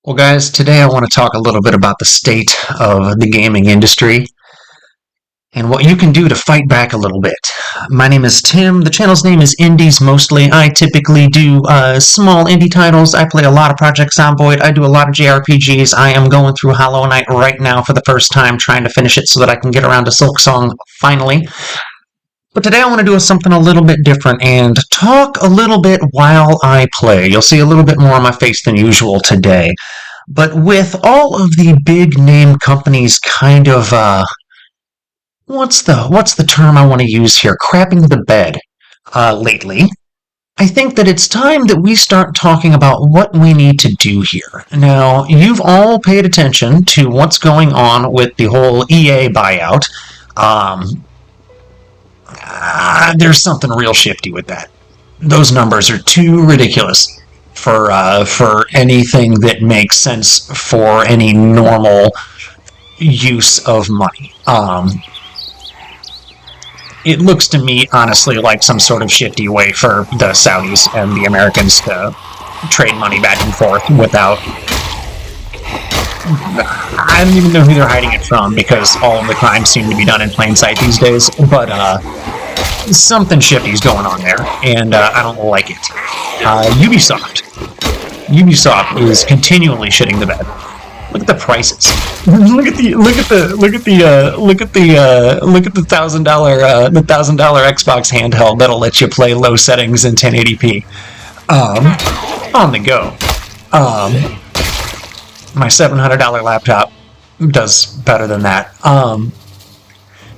Well, guys, today I want to talk a little bit about the state of the gaming industry and what you can do to fight back a little bit. My name is Tim. The channel's name is Indies mostly. I typically do small indie titles. I play a lot of Project Zomboid. I do a lot of JRPGs. I am going through Hollow Knight right now for the first time, trying to finish it so that I can get around to Silksong finally. But today I want to do something a little bit different and talk a little bit while I play. You'll see a little bit more on my face than usual today. But with all of the big name companies kind of, what's the term I want to use here? Crapping the bed lately. I think that it's time that we start talking about what we need to do here. Now, you've all paid attention to what's going on with the whole EA buyout. There's something real shifty with that. Those numbers are too ridiculous for anything that makes sense for any normal use of money. It looks to me, honestly, like some sort of shifty way for the Saudis and the Americans to trade money back and forth without... I don't even know who they're hiding it from, because all of the crimes seem to be done in plain sight these days, but something shifty's going on there, and I don't like it. Ubisoft is continually shitting the bed. Look at the prices. look at the $1,000 Xbox handheld that'll let you play low settings in 1080p. On the go. My $700 laptop does better than that.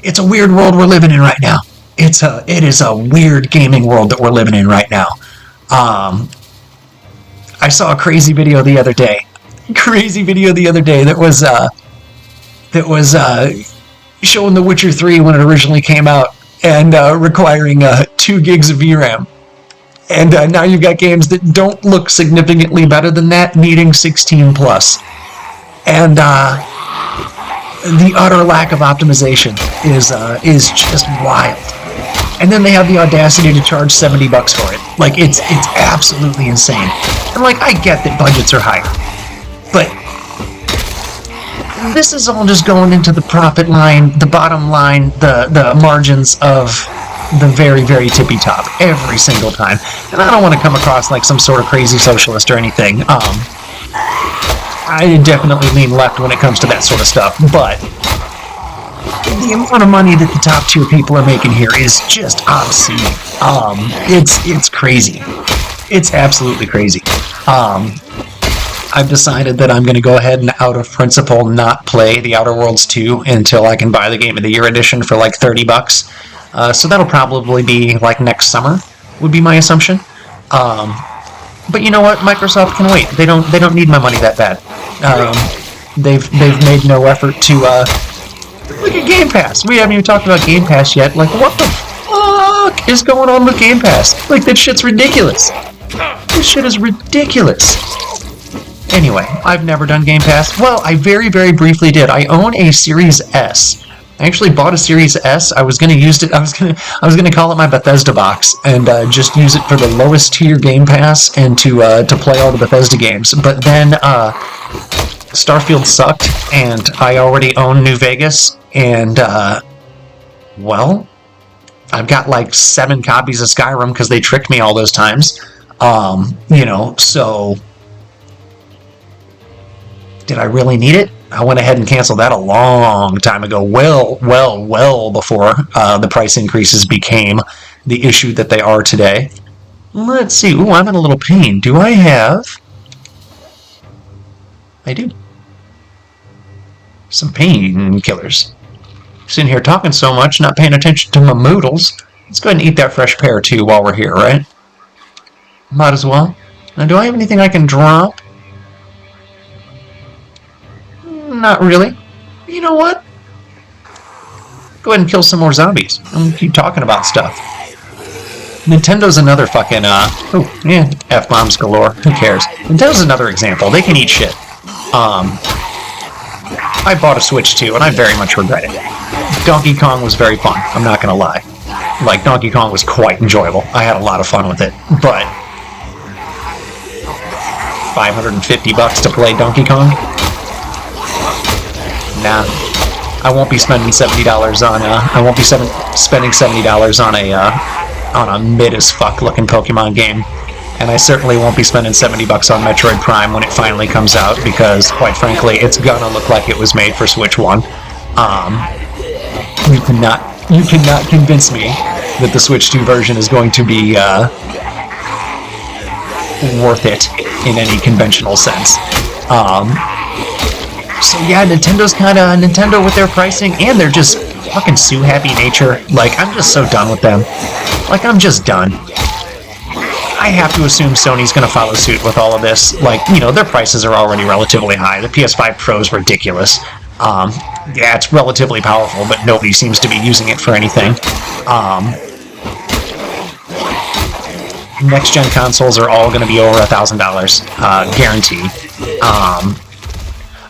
It's a weird world we're living in right now. It is a weird gaming world that we're living in right now. I saw a crazy video the other day. That was showing The Witcher 3 when it originally came out and requiring 2 gigs of VRAM. And now you've got games that don't look significantly better than that, needing 16 plus. And the utter lack of optimization is just wild. And then they have the audacity to charge $70 for it. Like, it's absolutely insane. And like, I get that budgets are higher, but this is all just going into the profit line, the bottom line, the margins of the very, very tippy top every single time. And I don't want to come across like some sort of crazy socialist or anything. I definitely lean left when it comes to that sort of stuff, but the amount of money that the top tier people are making here is just obscene. It's crazy. It's absolutely crazy. I've decided that I'm going to go ahead and, out of principle, not play The Outer Worlds 2 until I can buy the Game of the Year edition for like $30. So that'll probably be like next summer, would be my assumption. But you know what? Microsoft can wait. They don't need my money that bad. They've made no effort to look at Game Pass. We haven't even talked about Game Pass yet. Like, what the fuck is going on with Game Pass? Like, that shit's ridiculous. This shit is ridiculous. Anyway, I've never done Game Pass. Well, I very, very briefly did. I own a Series S. I actually bought a Series S. I was gonna use it. I was gonna call it my Bethesda box and just use it for the lowest tier Game Pass and to play all the Bethesda games. But then Starfield sucked, and I already own New Vegas, and well, I've got like 7 copies of Skyrim because they tricked me all those times. So did I really need it? I went ahead and canceled that a long time ago, well before the price increases became the issue that they are today. Let's see. Ooh, I'm in a little pain. Do I have... I do. Some painkillers. Sitting here talking so much, not paying attention to my moodles. Let's go ahead and eat that fresh pear, too, while we're here, right? Might as well. Now, do I have anything I can drop? Not really. You know what? Go ahead and kill some more zombies. I'm gonna keep talking about stuff. Nintendo's another fucking, F-bombs galore. Who cares? Nintendo's another example. They can eat shit. I bought a Switch too, and I very much regret it. Donkey Kong was very fun. I'm not gonna lie. Like, Donkey Kong was quite enjoyable. I had a lot of fun with it. But $550 to play Donkey Kong? Nah, I won't be spending $70 on spending $70 on a mid as fuck looking Pokemon game. And I certainly won't be spending $70 on Metroid Prime when it finally comes out, because, quite frankly, it's gonna look like it was made for Switch 1. You cannot convince me that the Switch 2 version is going to be worth it in any conventional sense. So yeah, Nintendo with their pricing, and they're just fucking sue happy nature. Like, I'm just so done with them. Like, I'm just done. I have to assume Sony's going to follow suit with all of this. Like, you know, their prices are already relatively high. The PS5 Pro is ridiculous. Yeah, it's relatively powerful, but nobody seems to be using it for anything. Next-gen consoles are all going to be over $1,000, guaranteed.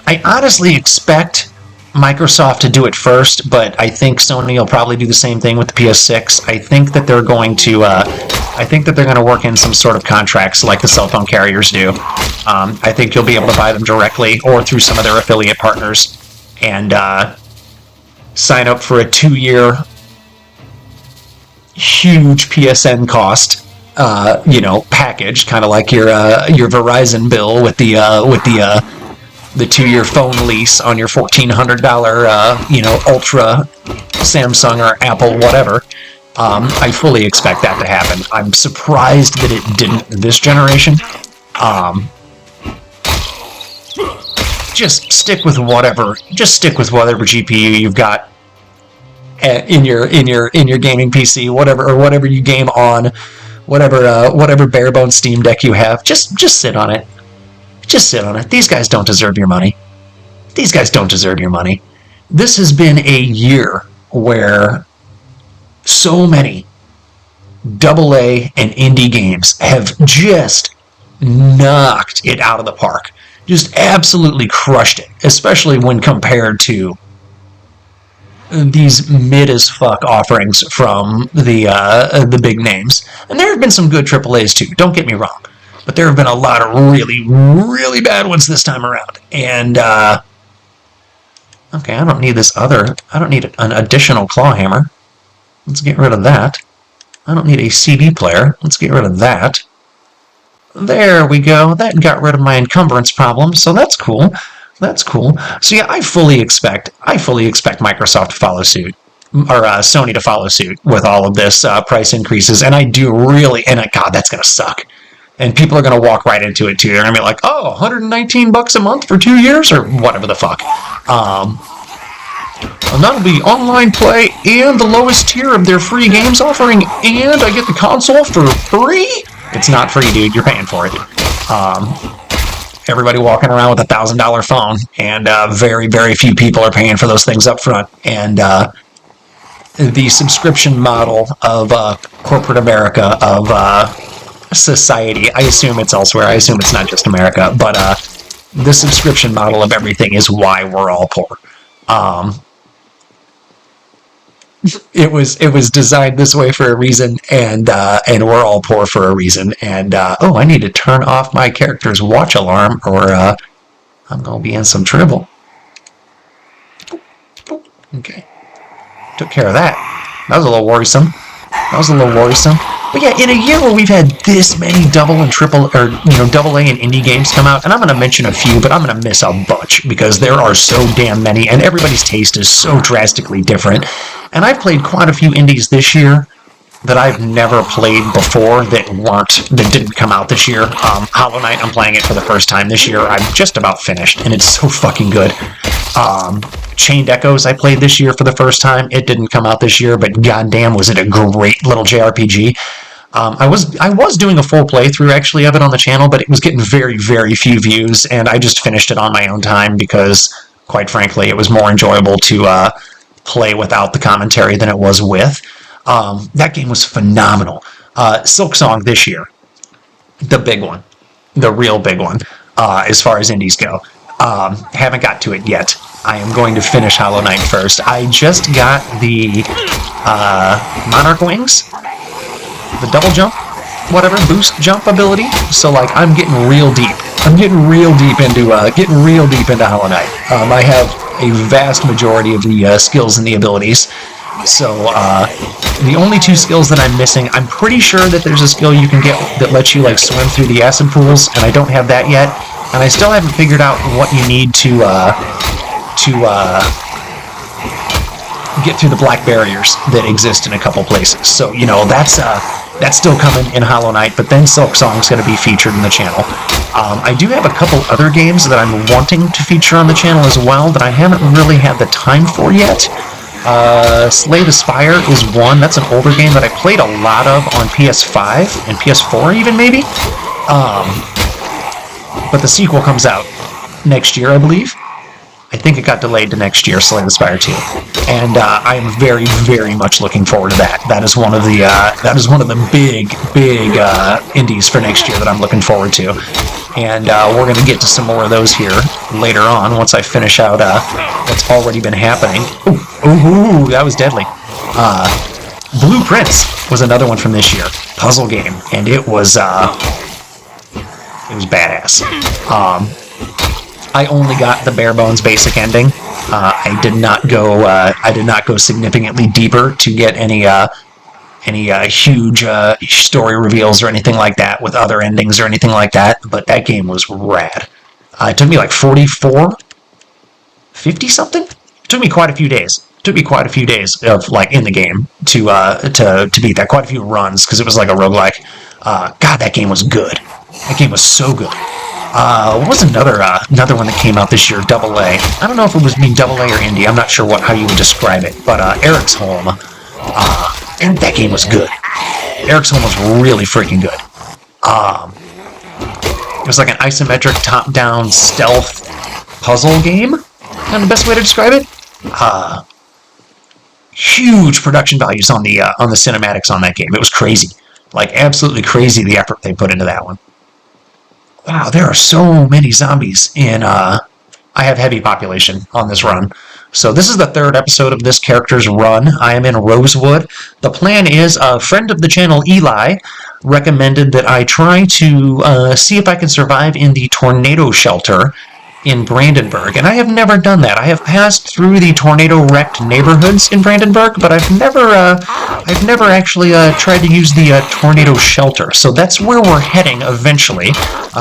I honestly expect Microsoft to do it first, but I think Sony will probably do the same thing with the PS6. I think that they're going to work in some sort of contracts like the cell phone carriers do. I think you'll be able to buy them directly or through some of their affiliate partners, and sign up for a 2-year huge PSN cost, package, kind of like your Verizon bill with the 2-year phone lease on your $1,400, Ultra Samsung or Apple, whatever. I fully expect that to happen. I'm surprised that it didn't this generation. Just stick with whatever GPU you've got in your gaming PC, whatever you game on, whatever bare bones Steam Deck you have. Just sit on it. Just sit on it. These guys don't deserve your money. These guys don't deserve your money. This has been a year where so many AA and indie games have just knocked it out of the park. Just absolutely crushed it, especially when compared to these mid-as-fuck offerings from the big names. And there have been some good AAAs too, don't get me wrong. But there have been a lot of really, really bad ones this time around. And, okay, I don't need an additional claw hammer. Let's get rid of that. I don't need a CD player. Let's get rid of that. There we go. That got rid of my encumbrance problem, so that's cool. That's cool. So yeah, I fully expect Microsoft to follow suit, or Sony to follow suit with all of this price increases, and I do really, God, that's gonna suck. And people are going to walk right into it, too. They're going to be like, oh, $119 a month for 2 years? Or whatever the fuck. And that'll be online play and the lowest tier of their free games offering, and I get the console for free? It's not free, dude. You're paying for it. Everybody walking around with a $1,000 phone, and very, very few people are paying for those things up front. And the subscription model of corporate America, of society, I assume it's elsewhere, I assume it's not just America, but the subscription model of everything is why we're all poor. It was designed this way for a reason, and we're all poor for a reason. And I need to turn off my character's watch alarm, or I'm gonna be in some trouble. Okay, took care of that. That was a little worrisome. But yeah, in a year where we've had this many double and triple, or AA and indie games come out, and I'm going to mention a few, but I'm going to miss a bunch because there are so damn many, and everybody's taste is so drastically different. And I've played quite a few indies this year that I've never played before that didn't come out this year. Hollow Knight, I'm playing it for the first time this year. I'm just about finished, and it's so fucking good. Chained Echoes I played this year for the first time. It didn't come out this year, but goddamn was it a great little JRPG. I was doing a full playthrough actually of it on the channel, but it was getting very, very few views, and I just finished it on my own time because, quite frankly, it was more enjoyable to play without the commentary than it was with. That game was phenomenal. Silksong this year, the big one, the real big one, as far as indies go. Haven't got to it yet. I am going to finish Hollow Knight first. I just got the Monarch Wings, the double jump, whatever, boost jump ability. So, like, I'm getting real deep. I'm getting real deep into Hollow Knight. I have a vast majority of the skills and the abilities. So the only two skills that I'm missing, I'm pretty sure that there's a skill you can get that lets you like swim through the acid pools, and I don't have that yet. And I still haven't figured out what you need to get through the black barriers that exist in a couple places. So, you know, that's still coming in Hollow Knight, but then Silk Song's going to be featured in the channel. I do have a couple other games that I'm wanting to feature on the channel as well that I haven't really had the time for yet. Slay the Spire is one. That's an older game that I played a lot of on PS5 and PS4 even, maybe. But the sequel comes out next year, I believe. I think it got delayed to next year, Slay the Spire 2. And I am very, very much looking forward to that. That is one of the big indies for next year that I'm looking forward to. And we're going to get to some more of those here later on once I finish out what's already been happening. Ooh, that was deadly. Blueprints was another one from this year. Puzzle game. And it was badass. I only got the bare bones basic ending. I did not go significantly deeper to get any huge story reveals or anything like that with other endings or anything like that. But that game was rad. It took me like 50 something. It took me quite a few days. It took me quite a few days of like in the game to beat that. Quite a few runs because it was like a roguelike. God, that game was good. That game was so good. What was another one that came out this year? Double A. I don't know if it was being Double A or Indie. I'm not sure how you would describe it. But Eric's Home. And that game was good. Eric's Home was really freaking good. It was like an isometric top-down stealth puzzle game. Kind of the best way to describe it. Huge production values on the cinematics on that game. It was crazy. Like absolutely crazy the effort they put into that one. Wow, there are so many zombies in, I have heavy population on this run. So this is the third episode of this character's run. I am in Rosewood. The plan is, a friend of the channel, Eli, recommended that I try to see if I can survive in the tornado shelter in Brandenburg, and I have never done that. I have passed through the tornado-wrecked neighborhoods in Brandenburg, but I've never actually tried to use the tornado shelter. So that's where we're heading eventually.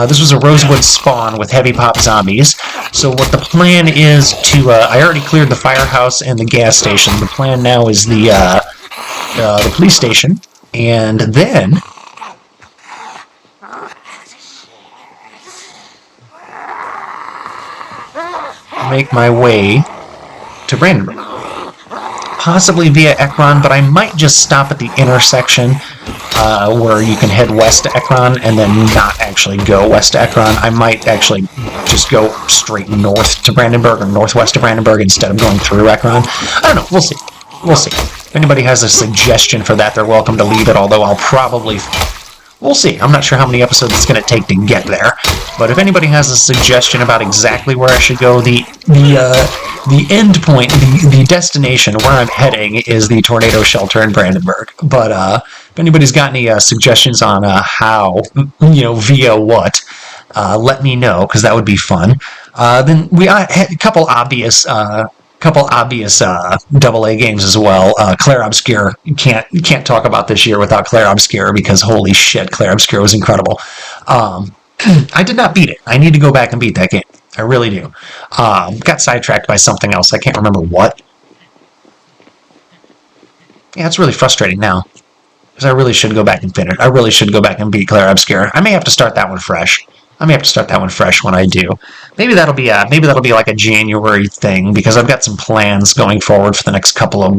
This was a Rosewood spawn with heavy pop zombies. So what the plan is to, I already cleared the firehouse and the gas station. The plan now is the police station, and then make my way to Brandenburg. Possibly via Ekron, but I might just stop at the intersection where you can head west to Ekron and then not actually go west to Ekron. I might actually just go straight north to Brandenburg or northwest to Brandenburg instead of going through Ekron. I don't know. We'll see. We'll see. If anybody has a suggestion for that, they're welcome to leave it, although I'll probably... We'll see. I'm not sure how many episodes it's going to take to get there. But if anybody has a suggestion about exactly where I should go, the end point, the destination where I'm heading is the tornado shelter in Brandenburg. But if anybody's got any suggestions on how, via what, let me know, because that would be fun. Then we had a couple obvious double A games as well. Claire Obscure, you can't talk about this year without Claire Obscure, because holy shit, Claire Obscure was incredible. I did not beat it. I need to go back and beat that game. I really do. Got sidetracked by something else. I can't remember what. Yeah, it's really frustrating now, because I really should go back and finish. I really should go back and beat Claire Obscure. I may have to start that one fresh. I may have to start that one fresh when I do. Maybe that'll be like a January thing, because I've got some plans going forward for the next couple of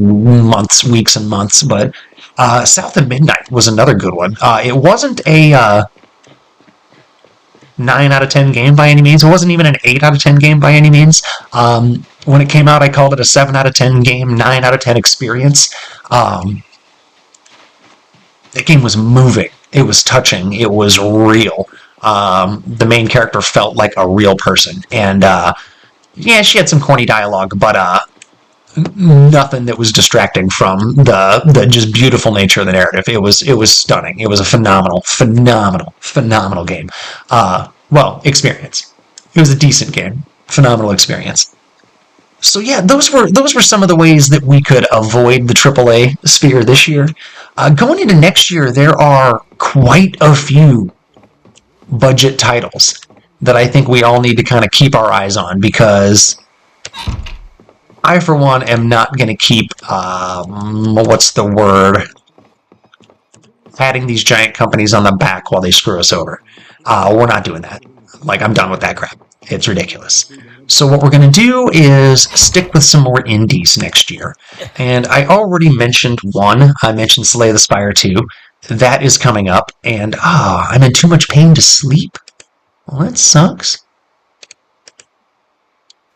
weeks and months. But South of Midnight was another good one. It wasn't a 9 out of 10 game by any means. It wasn't even an 8 out of 10 game by any means. When it came out, I called it a 7 out of 10 game, 9 out of 10 experience. That game was moving. It was touching. It was real. The main character felt like a real person. And, yeah, she had some corny dialogue, but nothing that was distracting from the just beautiful nature of the narrative. It was stunning. It was a phenomenal game. Well, experience. It was a decent game. Phenomenal experience. So yeah, those were some of the ways that we could avoid the AAA sphere this year. Going into next year, there are quite a few budget titles that I think we all need to kind of keep our eyes on, because I, for one, am not going to keep, what's the word, patting these giant companies on the back while they screw us over. We're not doing that. Like, I'm done with that crap. It's ridiculous. So what we're going to do is stick with some more indies next year. And I already mentioned one. I mentioned Slay the Spire 2. That is coming up. And, I'm in too much pain to sleep. Well, that sucks.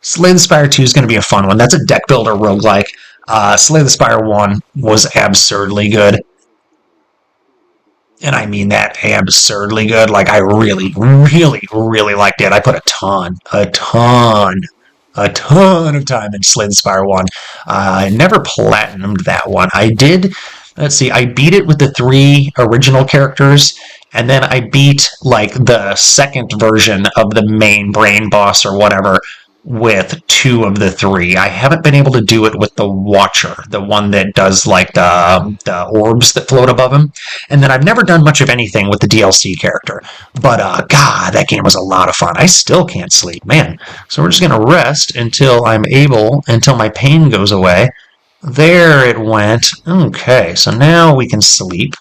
Slay the Spire 2 is going to be a fun one. That's a deck builder roguelike. Slay the Spire 1 was absurdly good. And I mean that absurdly good. Like, I really, really, really liked it. I put a ton of time in Slay the Spire 1. I never platinumed that one. I did, let's see, I beat it with the 3 original characters, and then I beat, like, the second version of the main brain boss or whatever with 2 of the 3. I haven't been able to do it with the Watcher, the one that does, like, the orbs that float above him. And then I've never done much of anything with the DLC character. But, God, that game was a lot of fun. I still can't sleep, man. So we're just going to rest until until my pain goes away. There it went. Okay, so now we can sleep.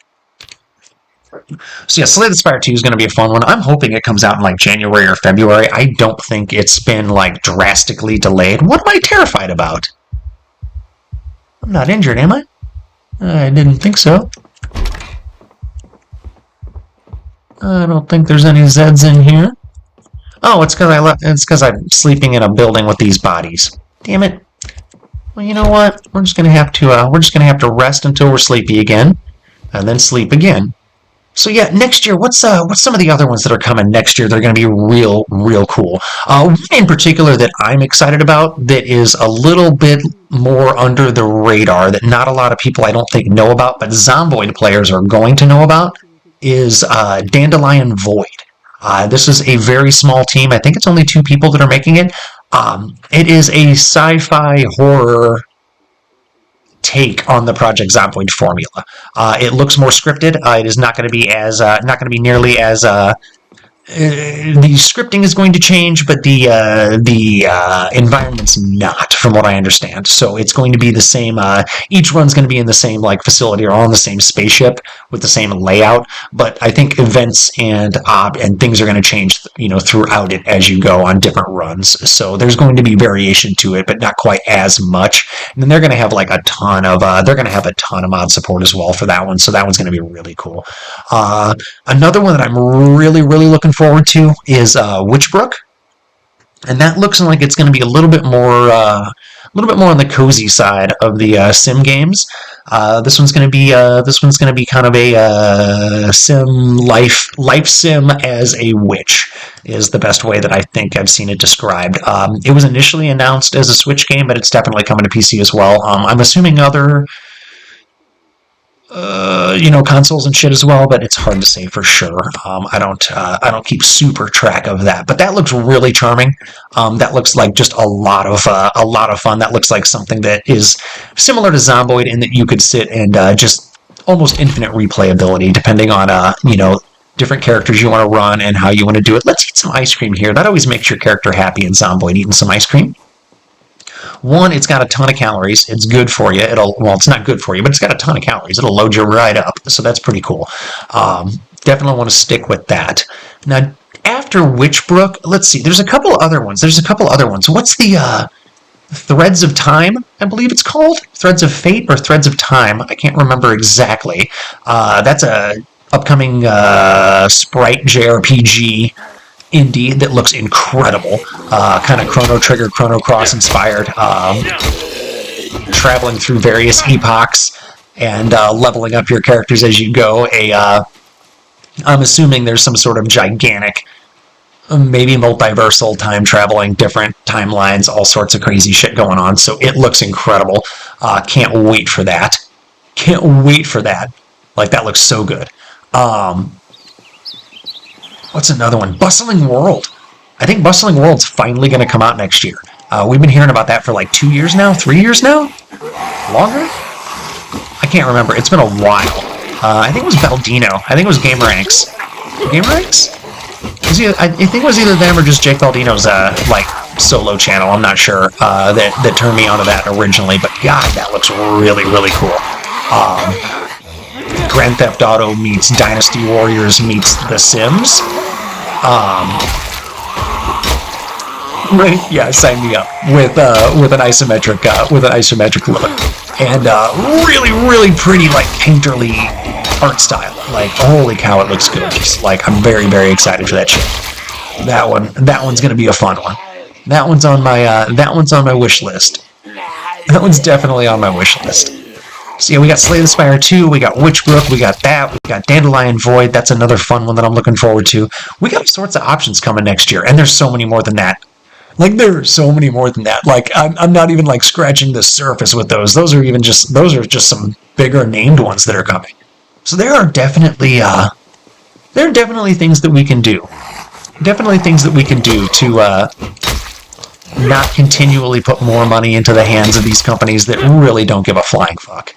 So yeah, Slay the Spire 2 is going to be a fun one. I'm hoping it comes out in like January or February. I don't think it's been like drastically delayed. What am I terrified about? I'm not injured, am I? I didn't think so. I don't think there's any Zeds in here. Oh, it's because I'm sleeping in a building with these bodies. Damn it. Well, you know what? We're just gonna have to rest until we're sleepy again, and then sleep again. So yeah, next year, what's some of the other ones that are coming next year? They're going to be real cool. One in particular that I'm excited about that is a little bit more under the radar that not a lot of people I don't think know about, but Zomboid players are going to know about, is Dandelion Void. This is a very small team. I think it's only 2 people that are making it. It is a sci-fi horror take on the Project Zomboid formula. It looks more scripted. It is not going to be nearly as the scripting is going to change, but the environment's not, from what I understand. So it's going to be the same. Each run's going to be in the same like facility or on the same spaceship with the same layout. But I think events and things are going to change, throughout it as you go on different runs. So there's going to be variation to it, but not quite as much. And then they're going to have like a ton of mod support as well for that one. So that one's going to be really cool. Another one that I'm really looking forward to is Witchbrook, and that looks like it's going to be a little bit more on the cozy side of the sim games. This one's going to be kind of a life sim as a witch is the best way that I think I've seen it described. It was initially announced as a Switch game, but it's definitely coming to PC as well. I'm assuming other consoles and shit as well, but it's hard to say for sure. I don't keep super track of that, but that looks really charming. That looks like just a lot of fun. That looks like something that is similar to Zomboid in that you could sit and just almost infinite replayability depending on different characters you want to run and how you want to do it. Let's eat some ice cream here. That always makes your character happy in Zomboid, eating some ice cream. One, it's got a ton of calories. It's good for you. It's not good for you, but it's got a ton of calories. It'll load you right up. So that's pretty cool. Definitely want to stick with that. Now, after Witchbrook, let's see. There's a couple other ones. What's the Threads of Time, I believe it's called? Threads of Fate or Threads of Time? I can't remember exactly. That's a upcoming sprite JRPG indie that looks incredible, kind of Chrono Trigger, Chrono Cross inspired, traveling through various epochs and leveling up your characters as you go. I'm assuming there's some sort of gigantic, maybe multiversal time traveling, different timelines, all sorts of crazy shit going on. So it looks incredible. Can't wait for that. Like, that looks so good. What's another one? Bustling World. I think Bustling World's finally going to come out next year. We've been hearing about that for like 2 years now? 3 years now? Longer? I can't remember. It's been a while. I think it was Baldino. I think it was GameRanks. GameRanks? I think it was either them or just Jake Baldino's like solo channel. I'm not sure that turned me onto that originally, but God, that looks really, really cool. Grand Theft Auto meets Dynasty Warriors meets The Sims. Right? Yeah, sign me up with an isometric look and really, really pretty like painterly art style. Like, holy cow, it looks good. Just like, I'm very, very excited for that shit. That one's gonna be a fun one. That one's on my wish list. That one's definitely on my wish list. So yeah, we got Slay the Spire 2, we got Witchbrook, we got that, we got Dandelion Void. That's another fun one that I'm looking forward to. We got all sorts of options coming next year, and there's so many more than that. Like, there are so many more than that. Like, I'm not even like scratching the surface with those. Those are just some bigger named ones that are coming. So there are definitely things that we can do. Definitely things that we can do to not continually put more money into the hands of these companies that really don't give a flying fuck.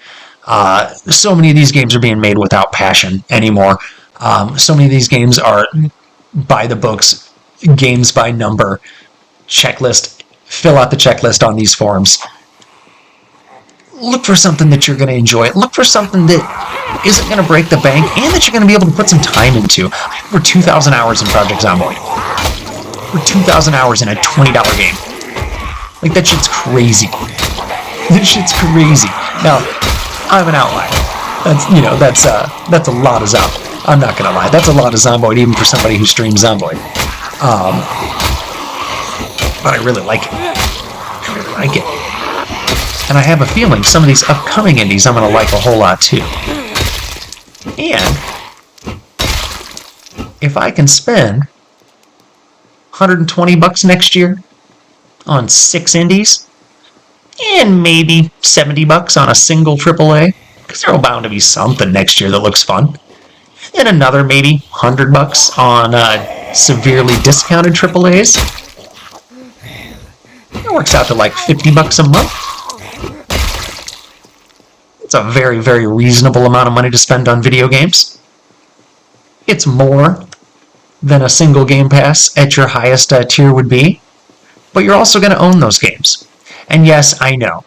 So many of these games are being made without passion anymore. So many of these games are by the books, games by number, checklist. Fill out the checklist on these forums. Look for something that you're going to enjoy. Look for something that isn't going to break the bank and that you're going to be able to put some time into. I have over 2,000 hours in Project Zomboid. For 2,000 hours in a $20 game. Like, that shit's crazy. That shit's crazy. Now, I'm an outlier. That's a lot of Zomboid. I'm not gonna lie. That's a lot of Zomboid even for somebody who streams Zomboid. But I really like it. I really like it. And I have a feeling some of these upcoming indies I'm gonna like a whole lot too. And if I can spend $120 next year on 6 indies, and maybe $70 on a single AAA, because there will bound to be something next year that looks fun, and another maybe $100 on severely discounted AAAs. It works out to like $50 a month. It's a very, very reasonable amount of money to spend on video games. It's more than a single Game Pass at your highest tier would be, but you're also going to own those games. And yes, I know,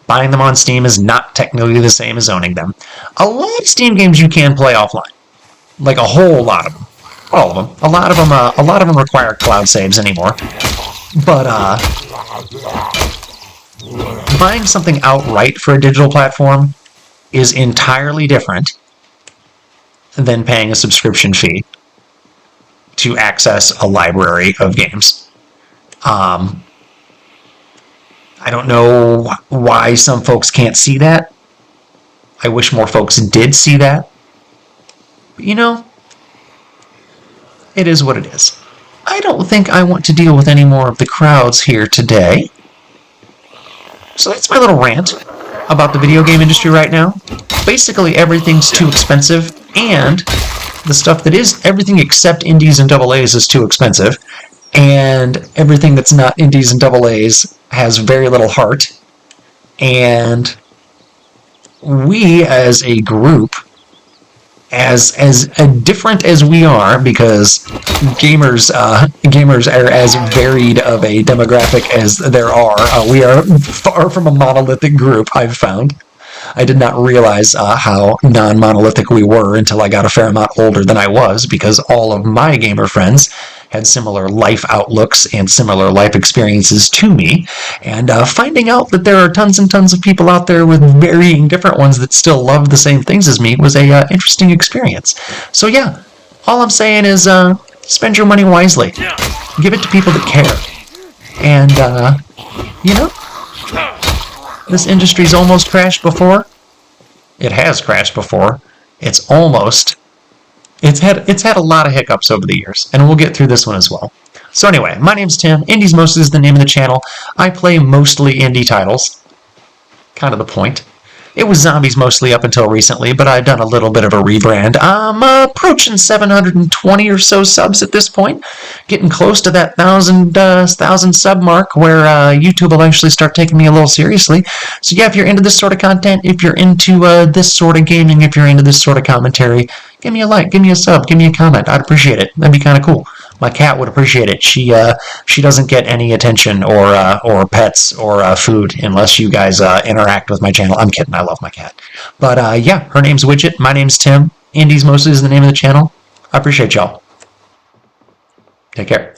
buying them on Steam is not technically the same as owning them. A lot of Steam games you can play offline, like a whole lot of them, all of them. A lot of them require cloud saves anymore. But buying something outright for a digital platform is entirely different than paying a subscription fee to access a library of games. I don't know why some folks can't see that. I wish more folks did see that. But it is what it is. I don't think I want to deal with any more of the crowds here today. So that's my little rant about the video game industry right now. Basically, everything's too expensive, and the stuff that is everything except indies and AA's is too expensive, and everything that's not indies and AA's has very little heart. And we as a group, as different as we are, because gamers are as varied of a demographic as there are. We are far from a monolithic group, I've found. I did not realize how non-monolithic we were until I got a fair amount older than I was, because all of my gamer friends had similar life outlooks and similar life experiences to me, and finding out that there are tons and tons of people out there with varying different ones that still love the same things as me was a interesting experience. So yeah, all I'm saying is spend your money wisely. Give it to people that care. And, this industry's almost crashed before. It has crashed before. It's had a lot of hiccups over the years, and we'll get through this one as well. So anyway, my name's Tim. Indies Mostly is the name of the channel. I play mostly indie titles. Kind of the point. It was zombies mostly up until recently, but I've done a little bit of a rebrand. I'm approaching 720 or so subs at this point, getting close to that thousand sub mark where YouTube will actually start taking me a little seriously. So yeah, if you're into this sort of content, if you're into this sort of gaming, if you're into this sort of commentary, give me a like, give me a sub, give me a comment. I'd appreciate it. That'd be kind of cool. My cat would appreciate it. She doesn't get any attention or pets or food unless you guys interact with my channel. I'm kidding. I love my cat. But yeah, her name's Widget. My name's Tim. Indies mostly is the name of the channel. I appreciate y'all. Take care.